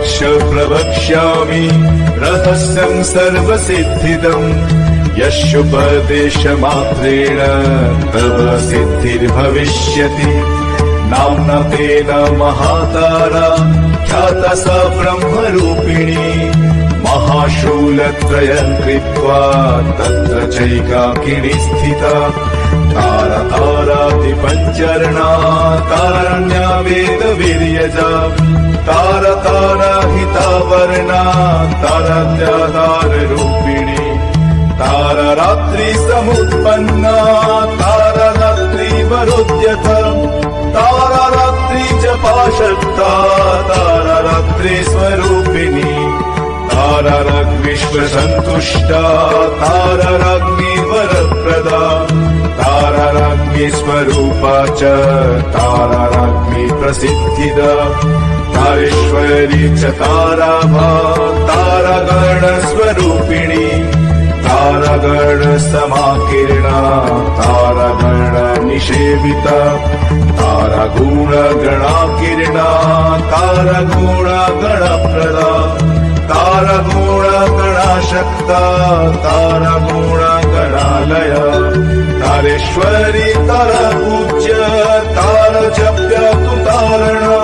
वक्ष प्रवक्ष्यामि रहस्यं सर्वसिद्धिदम् यस्योपदेशमात्रेण तव सिद्धिर्भविष्यति। नाम्ना तेन महातारा ख्याता सा ब्रह्मरूपिणी महाशूलत्रयं कृत्वा तत्र चैकाकिनी स्थिता। तारा तारादिपञ्चर्णा तारण्या वेदवीर्यजा तारा तारा हितावर्णा ताराद्या ताररूपिणी। तारा रात्रि समुत्पन्ना तारा रात्रि वरोद्यत तारा रात्रि जपाशक्ता तारा रात्रि स्वरूपिणी। तारा राज्ञीश्वसन्तुष्टा तारा राज्ञी वरप्रदा तारा राज्ञी स्वरूपा च तारा राज्ञी प्रसिद्धिदा। तारेश्वरी च तारा भा तारा गणस्वरूपिणी तारा गण समाकीर्णा तारा गण निषेविता। तारा गुण गणाकीर्णा तारा गुण गणप्रदा तारा गुण गणाशक्ता तारा गुण गणालया। तारेश्वरी तारा पूज्य तारा जप्य तु तारणा